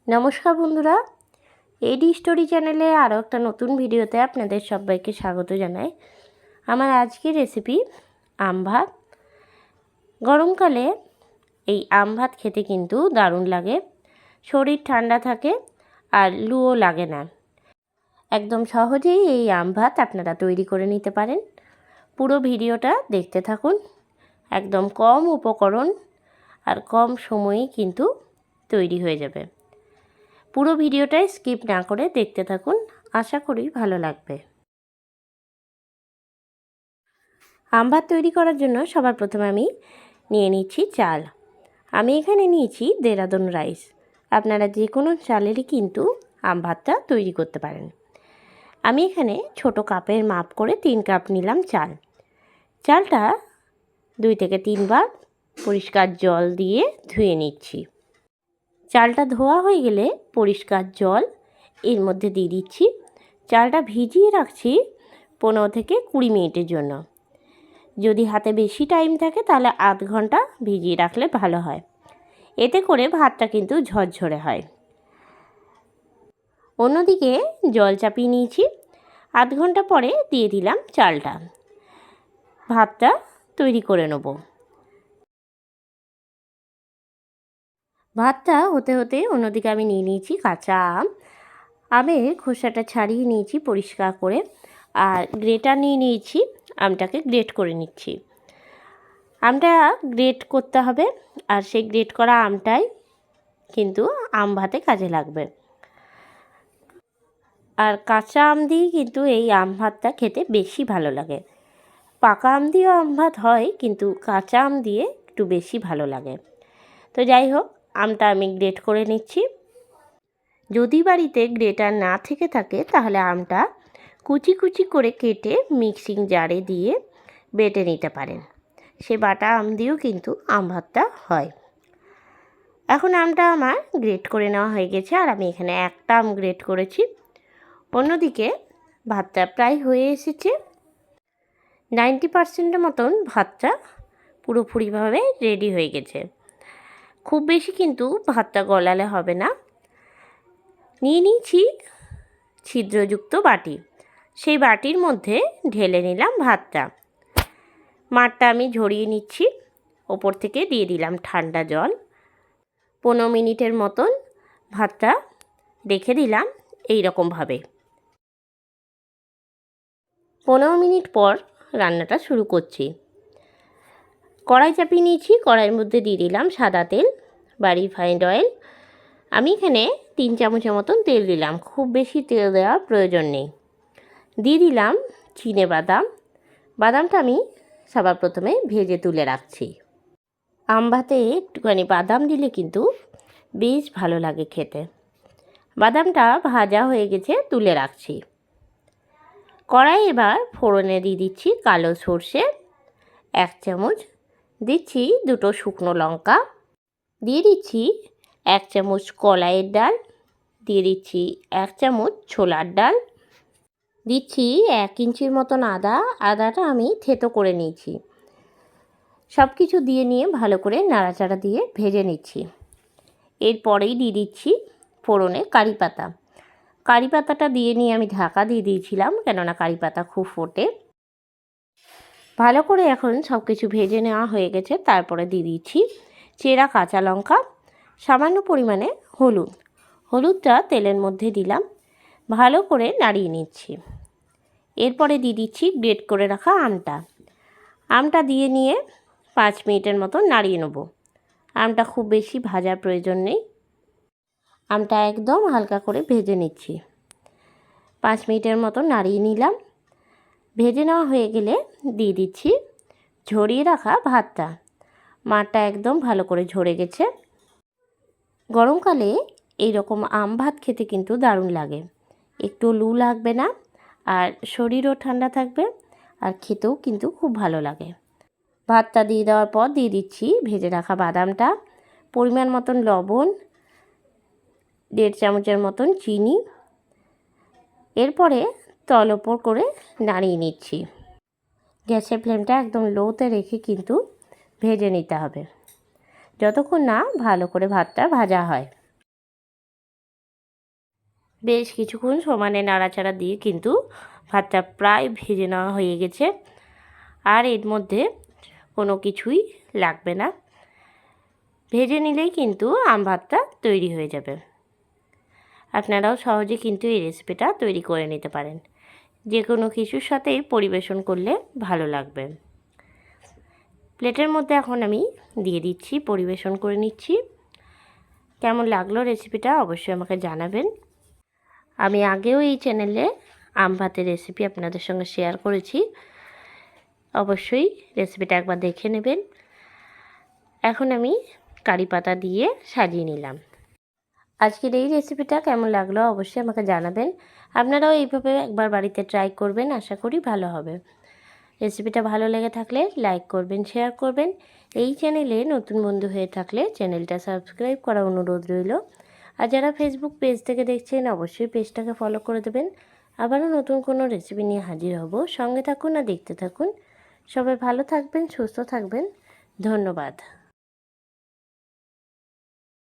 নমস্কার বন্ধুরা, এডি স্টোরি চ্যানেলে আরও একটা নতুন ভিডিওতে আপনাদের সবাইকে স্বাগত জানাই। আমার আজকের রেসিপি আম ভাত। গরমকালে এই আম ভাত খেতে কিন্তু দারুণ লাগে, শরীর ঠান্ডা থাকে আর লুও লাগে না। একদম সহজেই এই আম ভাত আপনারা তৈরি করে নিতে পারেন। পুরো ভিডিওটা দেখতে থাকুন। একদম কম উপকরণ আর কম সময়েই কিন্তু তৈরি হয়ে যাবে। পুরো ভিডিওটাই স্কিপ না করে দেখতে থাকুন, আশা করি ভালো লাগবে। আম ভাত তৈরি করার জন্য সবার প্রথমে আমি নিয়ে নিচ্ছি চাল। আমি এখানে নিয়েছি দেরাদুন রাইস। আপনারা যে কোনো চালেরই কিন্তু আম ভাতটা তৈরি করতে পারেন। আমি এখানে ছোট কাপের মাপ করে 3 কাপ নিলাম চাল। চালটা 2 থেকে 3 বার পরিষ্কার জল দিয়ে ধুয়ে নিচ্ছি। চালটা ধোয়া হয়ে গেলে পরিষ্কার জল এর মধ্যে দিয়ে দিচ্ছি। চালটা ভিজিয়ে রাখছি 15 থেকে 20 মিনিটের জন্য। যদি হাতে বেশি টাইম থাকে তাহলে আধ ঘন্টা ভিজিয়ে রাখলে ভালো হয়। এতে করে ভাতটা কিন্তু ঝরঝরে হয়। অন্যদিকে জল চাপিয়ে নিয়েছি। আধ ঘন্টা পরে দিয়ে দিলাম চালটা। ভাতটা তৈরি করে নেব। ভাতটা হতে হতে অন্যদিকে আমি নিয়ে নিয়েছি কাঁচা আম। আমের খোসাটা ছাড়িয়ে নিয়েছি পরিষ্কার করে, আর গ্রেটার নিয়ে নিয়েছি। আমটাকে গ্রেট করে নিচ্ছি। আমটা গ্রেট করতে হবে, আর সেই গ্রেট করা আমটাই কিন্তু আম ভাতে কাজে লাগবে। আর কাঁচা আম দিয়ে কিন্তু এই আম ভাতটা খেতে বেশি ভালো লাগে। পাকা আম দিয়েও আম ভাত হয়, কিন্তু কাঁচা আম দিয়ে একটু বেশি ভালো লাগে। তো যাই হোক, আমটা আমি গ্রেট করে নিচ্ছি। যদি বাড়িতে গ্রেটার না থেকে থাকে তাহলে আমটা কুচি কুচি করে কেটে মিক্সিং জারে দিয়ে বেটে নিতে পারেন। সে বাটা আম দিয়েও কিন্তু আম ভাতটা হয়। এখন আমটা আমার গ্রেট করে নেওয়া হয়ে গেছে, আর আমি এখানে একটা আম গ্রেট করেছি। অন্যদিকে ভাতটা প্রায় হয়ে এসেছে। 90% মতন ভাতটা পুরোপুরিভাবে রেডি হয়ে গেছে। খুব বেশি কিন্তু ভাতটা গলালে হবে না। নিয়ে নিয়েছি ছিদ্রযুক্ত বাটি। সেই বাটির মধ্যে ঢেলে নিলাম ভাতটা। মাঠটা আমি ঝরিয়ে নিচ্ছি। ওপর থেকে দিয়ে দিলাম ঠান্ডা জল। 15 মিনিটের মতন ভাতটা রেখে দিলাম এই রকমভাবে। 15 মিনিট পর রান্নাটা শুরু করছি। কড়াই চাপিয়ে নিয়েছি। কড়াইয়ের মধ্যে দিয়ে দিলাম সাদা তেল বা রিফাইন্ড অয়েল। আমি এখানে 3 চামচের মতন তেল দিলাম, খুব বেশি তেল দেওয়ার প্রয়োজন নেই। দিয়ে দিলাম চিনে বাদাম। বাদামটা আমি সবার প্রথমে ভেজে তুলে রাখছি। আম ভাতে একটুখানি বাদাম দিলে কিন্তু বেশ ভালো লাগে খেতে। বাদামটা ভাজা হয়ে গেছে, তুলে রাখছি। কড়াই এবার ফোড়নে দিয়ে দিচ্ছি কালো সর্ষে 1 চামচ, দিচ্ছি 2টো শুকনো লঙ্কা, দিয়ে দিচ্ছি 1 চামচ কলাইয়ের ডাল, দিয়ে দিচ্ছি 1 চামচ ছোলার ডাল, দিচ্ছি 1 ইঞ্চির মতন আদা। আদাটা আমি থেতো করে নিয়েছি। সব কিছু দিয়ে নিয়ে ভালো করে নাড়াচাড়া দিয়ে ভেজে নিচ্ছি। এরপরেই দিয়ে দিচ্ছি ফোড়নে কারি পাতা। কারি পাতাটা দিয়ে নিয়ে আমি ঢাকা দিয়ে দিয়েছিলাম, কেননা কারি পাতা খুব ফোটে। ভালো করে এখন সব কিছু ভেজে নেওয়া হয়ে গেছে। তারপরে দিয়ে দিচ্ছি চেরা কাঁচা লঙ্কা, সামান্য পরিমাণে হলুদটা তেলের মধ্যে দিলাম। ভালো করে নাড়িয়ে নিচ্ছি। এরপরে দিয়ে দিচ্ছি গ্রেট করে রাখা আমটা দিয়ে নিয়ে 5 মিনিটের মতো নাড়িয়ে নেব। আমটা খুব বেশি ভাজার প্রয়োজন নেই। আমটা একদম হালকা করে ভেজে নিচ্ছি। 5 মিনিটের মতো নাড়িয়ে নিলাম। ভেজে নেওয়া হয়ে গেলে দিয়ে দিচ্ছি ঝরিয়ে রাখা ভাতটা। মাঠটা একদম ভালো করে ঝরে গেছে। গরমকালে এই রকম আম ভাত খেতে কিন্তু দারুণ লাগে। একটু লু লাগবে না, আর শরীরও ঠান্ডা থাকবে, আর খেতেও কিন্তু খুব ভালো লাগে। ভাতটা দিয়ে দেওয়ার পর দিয়ে দিচ্ছি ভেজে রাখা বাদামটা, পরিমাণ মতন লবণ, 1.5 চামচের মতন চিনি। এরপরে তল ওপর করে নাড়িয়ে নিচ্ছি। গ্যাসের ফ্লেমটা একদম লোতে রেখে কিন্তু ভেজে নিতে হবে, যতক্ষণ না ভালো করে ভাতটা ভাজা হয়। বেশ কিছুক্ষণ সমানে নাড়াচাড়া দিয়ে কিন্তু ভাতটা প্রায় ভেজে নেওয়া হয়ে গেছে। আর এর মধ্যে কোনো কিছুই লাগবে না, ভেজে নিলেই কিন্তু আম ভাতটা তৈরি হয়ে যাবে। আপনারাও সহজে কিন্তু এই রেসিপিটা তৈরি করে নিতে পারেন, যে কোনো কিছুর সাথেই পরিবেশন করলে ভালো লাগবে। প্লেটের মধ্যে এখন আমি দিয়ে দিচ্ছি, পরিবেশন করে নিচ্ছি। কেমন লাগলো রেসিপিটা অবশ্যই আমাকে জানাবেন। আমি আগেও এই চ্যানেলে আম ভাতের রেসিপি আপনাদের সঙ্গে শেয়ার করেছি, অবশ্যই রেসিপিটা একবার দেখে নেবেন। এখন আমি কারি পাতা দিয়ে সাজিয়ে নিলাম। আজকের এই রেসিপিটা কেমন লাগলো অবশ্যই আমাকে জানাবেন। আপনারাও এইভাবে একবার বাড়িতে ট্রাই করবেন, আশা করি ভালো হবে। রেসিপিটা ভালো লেগে থাকলে লাইক করবেন, শেয়ার করবেন। এই চ্যানেলে নতুন বন্ধু হয়ে থাকলে চ্যানেলটা সাবস্ক্রাইব করার অনুরোধ রইল। আর যারা ফেসবুক পেজ থেকে দেখছেন অবশ্যই পেজটাকে ফলো করে দেবেন। আবারও নতুন কোনো রেসিপি নিয়ে হাজির হব, সঙ্গে থাকুন আর দেখতে থাকুন। সবাই ভালো থাকবেন, সুস্থ থাকবেন। ধন্যবাদ।